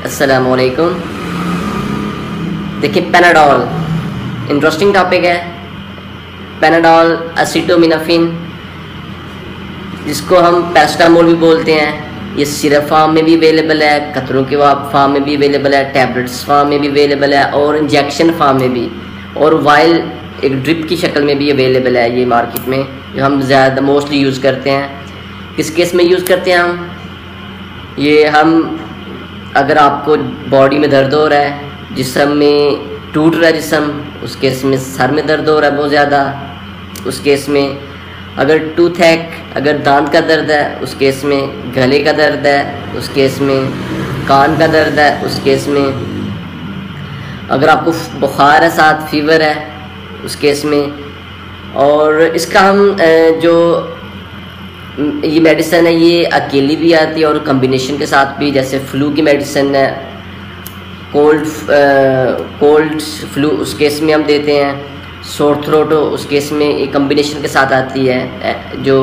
अस्सलामुअलैकुम। देखिए, Panadol interesting topic है। पेनाडोल एसिटामिनोफेन, जिसको हम पैरासिटामोल भी बोलते हैं, ये सिरप फॉर्म में भी अवेलेबल है, कतरों के फॉर्म में भी अवेलेबल है, टैबलेट्स फॉर्म में भी अवेलेबल है और इंजेक्शन फॉर्म में भी, और वाइल एक ड्रिप की शक्ल में भी अवेलेबल है ये मार्केट में, जो हम ज़्यादा मोस्टली यूज़ करते हैं। किस केस में यूज़ करते हैं हम अगर आपको बॉडी में दर्द हो रहा है, जिस्म में टूट रहा है जिस्म, उस केस में सर में दर्द हो रहा है बहुत ज़्यादा, उस केस में अगर टूथ हैक, अगर दांत का दर्द है, उस केस में गले का दर्द है, उस केस में कान का दर्द है, उस केस में अगर आपको बुखार है, साथ फीवर है, उस केस में। और इसका हम जो ये मेडिसिन है ये अकेली भी आती है और कॉम्बिनेशन के साथ भी, जैसे फ्लू की मेडिसिन है, कोल्ड फ्लू उस केस में हम देते हैं, सोर थ्रोट हो उस केस में ये कॉम्बिनेशन के साथ आती है, जो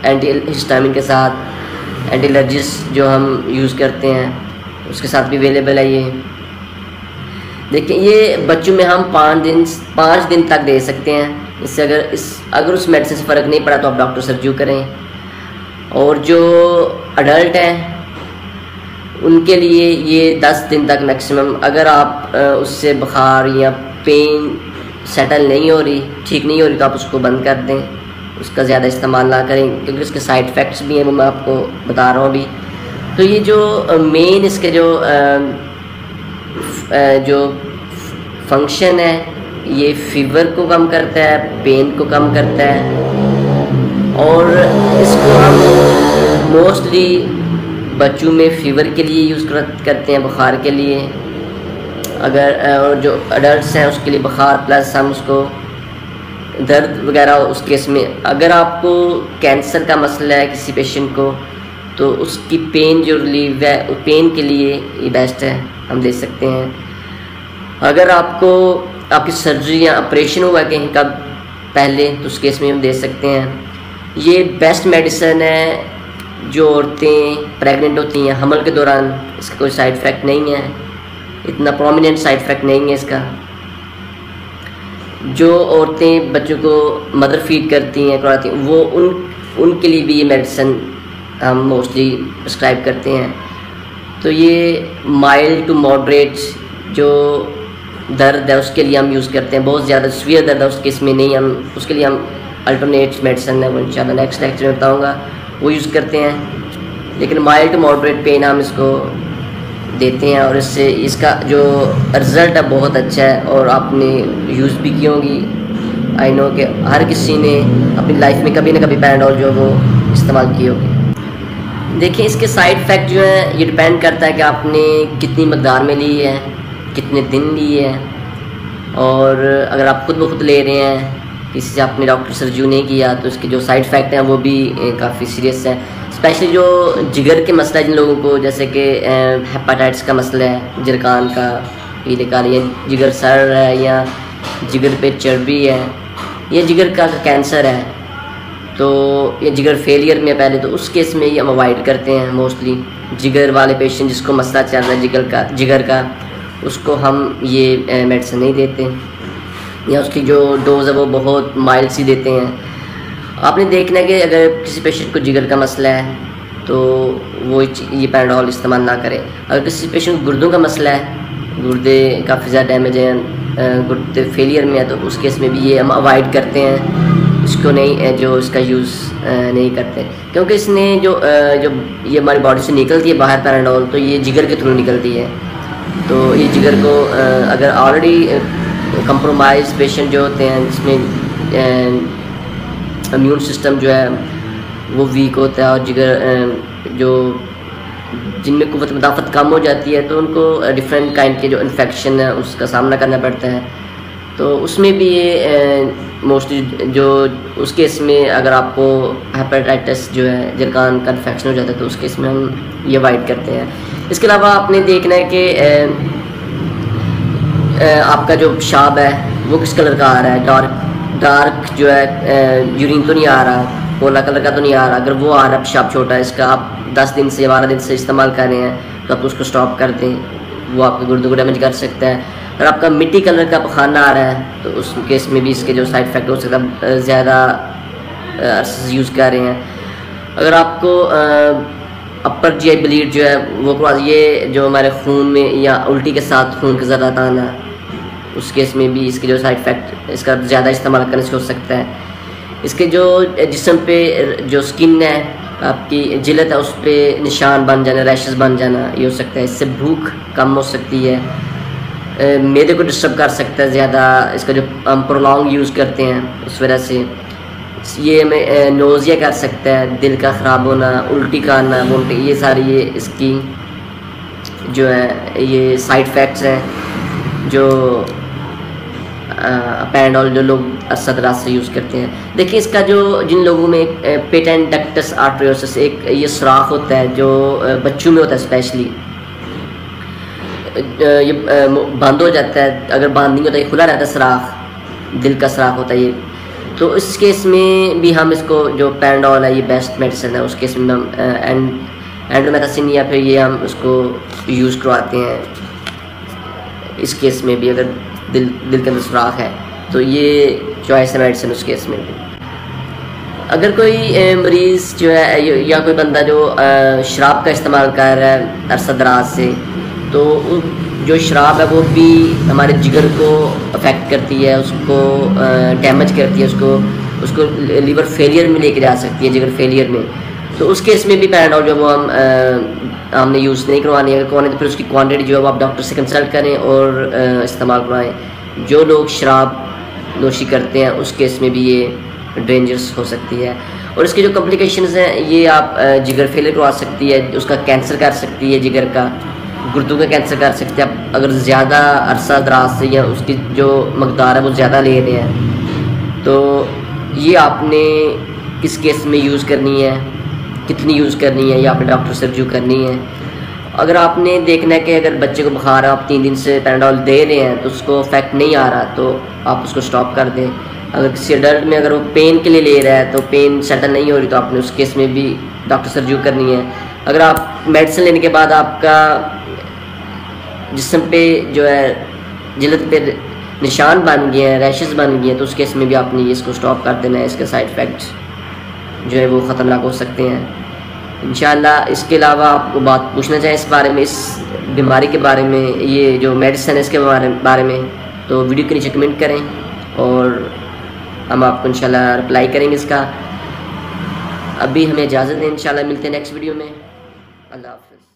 एंटी हिस्टामिन के साथ एंटी एलर्जिस जो हम यूज़ करते हैं उसके साथ भी अवेलेबल है ये। देखिए, ये बच्चों में हम 5 दिन तक दे सकते हैं। इससे अगर उस मेडिसिन से फ़र्क नहीं पड़ा तो आप डॉक्टर से रजू करें। और जो अडल्ट हैं उनके लिए ये 10 दिन तक मैक्सिमम, अगर आप उससे बुखार या पेन सेटल नहीं हो रही, ठीक नहीं हो रही, तो आप उसको बंद कर दें, उसका ज़्यादा इस्तेमाल ना करें, क्योंकि उसके साइड इफ़ेक्ट्स भी हैं, वो मैं आपको बता रहा हूँ अभी। तो ये जो मेन इसके जो फंक्शन है, ये फीवर को कम करता है, पेन को कम करता है, और इसको हम मोस्टली बच्चों में फ़ीवर के लिए यूज़ करते हैं, बुखार के लिए। और जो अडल्ट्स हैं उसके लिए बुखार प्लस हम उसको दर्द वगैरह उस केस में। अगर आपको कैंसर का मसला है किसी पेशेंट को, तो उसकी पेन जो रिलीव है, पेन के लिए ये बेस्ट है, हम दे सकते हैं। अगर आपकी सर्जरी या ऑपरेशन हुआ कहीं का पहले, तो उस केस में हम दे सकते हैं। ये बेस्ट मेडिसिन है जो औरतें प्रेग्नेंट होती हैं, हमल के दौरान। इसका कोई साइड इफ़ेक्ट नहीं है, इतना प्रोमिनेंट साइड इफ़ेक्ट नहीं है इसका। जो औरतें बच्चों को मदर फीड करती हैं, कराती हैं, वो उनके लिए भी ये मेडिसिन हम मोस्टली प्रिस्क्राइब करते हैं। तो ये माइल्ड टू मॉडरेट जो दर्द है उसके लिए हम यूज़ करते हैं। बहुत ज़्यादा सीवियर दर्द है उसके इसमें नहीं, हम उसके लिए हम अल्टरनेट मेडिसिन है, वो इंशाल्लाह नेक्स्ट लेक्चर में बताऊँगा, वो यूज़ करते हैं। लेकिन माइल्ड टू मॉडरेट पेन हम इसको देते हैं, और इससे इसका जो रिज़ल्ट है बहुत अच्छा है, और आपने यूज़ भी की होगी। आई नो कि हर किसी ने अपनी लाइफ में कभी ना कभी पेनाडोल जो वो इस्तेमाल की होगी। देखिए, इसके साइड इफ़ेक्ट जो है ये डिपेंड करता है कि आपने कितनी मकदार में ली है, कितने दिन ली है, और अगर आप खुद ब खुद ले रहे हैं, किसी से आपने डॉक्टर से रिव्यू नहीं किया, तो इसके जो साइड इफ़ेक्ट हैं वो भी काफ़ी सीरियस है। स्पेशली जो जिगर के मसला है जिन लोगों को, जैसे कि हेपेटाइटिस का मसला है, जिरकान का, पीले काले, या जिगर सड़ है, या जिगर पे चर्बी है, या जिगर का कैंसर है, तो ये जिगर फेलियर में पहले, तो उस केस में ये हम अवॉइड करते हैं मोस्टली। जिगर वाले पेशेंट जिसको मसला चल रहा है जिगर का, उसको हम ये मेडिसिन नहीं देते, या उसकी जो डोज़ है वो बहुत माइल्ड सी देते हैं। आपने देखना है कि अगर किसी पेशेंट को जिगर का मसला है तो वो ये पेनाडोल इस्तेमाल ना करें। अगर किसी पेशेंट को गुर्दों का मसला है, गुर्दे काफ़ी ज़्यादा डैमेज हैं, गुर्दे फेलियर में है, तो उस केस में भी ये हम अवॉइड करते हैं, इसको नहीं, जो इसका यूज़ नहीं करते, क्योंकि इसने जो ये हमारी बॉडी से निकलती है बाहर पेनाडोल, तो ये जिगर के थ्रू निकलती है। तो ये जिगर को अगर ऑलरेडी कंप्रोमाइज पेशेंट जो होते हैं, जिसमें इम्यून सिस्टम जो है वो वीक होता है, और जिगर जो जिनमें कुव्वत मुदाफ़त कम हो जाती है, तो उनको डिफरेंट काइंड के जो इन्फेक्शन है उसका सामना करना पड़ता है। तो उसमें भी ये मोस्टली जो उस केस में अगर आपको हेपेटाइटिस जो है, जिरकान का इन्फेक्शन हो जाता है, तो उस केस में हम ये अवॉइड करते हैं। इसके अलावा आपने देखना है कि आपका जो पेशाब है वो किस कलर का आ रहा है। डार्क जो है यूरिन तो नहीं आ रहा, कोला कलर का तो नहीं आ रहा। अगर वो आ रहा है पेशाब छोटा है, इसका आप 10 दिन से 12 दिन से इस्तेमाल कर रहे हैं, तो आप उसको स्टॉप कर दें। वो आपके गुर्दे को डैमेज कर सकता है। अगर आपका मिट्टी कलर का पखाना आ रहा है तो उस केस में भी इसके जो साइड इफ़ेक्ट हो सकता है, ज़्यादा यूज़ कर रहे हैं। अगर आपको अपर जी ब्लीड जो है वो ये जो हमारे खून में या उल्टी के साथ खून का ज़्यादा आना, उस केस में भी इसके जो साइड इफ़ेक्ट इसका ज़्यादा इस्तेमाल करने से हो सकता है। इसके जो जिस्म पे जो स्किन है, आपकी जिल्द है, उस पर निशान बन जाना, रैशेस बन जाना, ये हो सकता है। इससे भूख कम हो सकती है, मैदे को डिस्टर्ब कर सकता है ज़्यादा। इसका जो हम प्रोलॉन्ग यूज़ करते हैं उस वजह से ये हमें नोज़िया कर सकता है, दिल का ख़राब होना, उल्टी का आना, वोमिटिंग, ये सारी ये इसकी जो है ये साइड इफ़ेक्ट्स हैं जो पैराडोल जो लोग अरसा-दराज से यूज़ करते हैं। देखिए इसका जो जिन लोगों में पेटेंट डक्टस आर्टरियोसिस एक ये सुराख होता है जो बच्चों में होता है स्पेशली, ये बंद हो जाता है। अगर बंद नहीं होता, ये खुला रहता है सुराख, दिल का सुराख होता है ये, तो इस केस में भी हम इसको जो पैराडोल है ये बेस्ट मेडिसिन है। उस केस में हम एंड्रोमेथासिन या फिर ये हम उसको यूज़ करवाते हैं। इस केस में भी अगर दिल के अंदर सुराख है तो ये चॉइस है मेडिसिन उस केस में भी। अगर कोई मरीज़ जो है या कोई बंदा जो शराब का इस्तेमाल कर रहा है अरसा दराज से, तो जो शराब है वो भी हमारे जिगर को अफेक्ट करती है, उसको डैमेज करती है, उसको लीवर फेलियर में लेके जा सकती है, जिगर फेलियर में। तो उस केस में भी पैराडोल जो वो हमने यूज़ नहीं करवानी है। अगर करवानी तो फिर उसकी क्वांटिटी जो है वो आप डॉक्टर से कंसल्ट करें और इस्तेमाल करवाएं। जो लोग शराब नोशी करते हैं उस केस में भी ये डेंजरस हो सकती है। और इसकी जो कॉम्प्लिकेशंस हैं ये आप जिगर फेलियर करवा सकती है, उसका कैंसर कर सकती है, जिगर का, गुर्दों का कैंसर कर सकते हैं। आप अगर ज़्यादा अरसा दराज से या उसकी जो मकदार है वो ज़्यादा ले रहे हैं तो ये आपने किस केस में यूज़ करनी है, कितनी यूज़ करनी है, या आपने डॉक्टर से रिव्यू करनी है। अगर आपने देखना है कि अगर बच्चे को बुखार है, आप 3 दिन से पैराडोल दे रहे हैं तो उसको इफेक्ट नहीं आ रहा तो आप उसको स्टॉप कर दें। अगर किसी एडल्ट में अगर वो पेन के लिए ले रहा है तो पेन सेटल नहीं हो रही तो आपने उस केस में भी डॉक्टर से रिव्यू करनी है। अगर आप मेडिसिन लेने के बाद आपका जिस्म पे जो है जिल्द पे निशान बन गए हैं, रैशेस बन गए हैं, तो उस केस में भी आपने इसको स्टॉप कर देना है। इसके साइड इफ़ेक्ट्स जो है वो ख़तरनाक हो सकते हैं इंशाल्लाह। इसके अलावा आपको बात पूछना चाहें इस बारे में, इस बीमारी के बारे में, ये जो मेडिसिन है इसके बारे में, तो वीडियो के नीचे कमेंट करें और हम आपको इंशाल्लाह रिप्लाई करेंगे इसका। अभी हमें इजाज़त दें, इंशाल्लाह मिलते हैं नेक्स्ट वीडियो में। अल्लाह हाफ़िज़।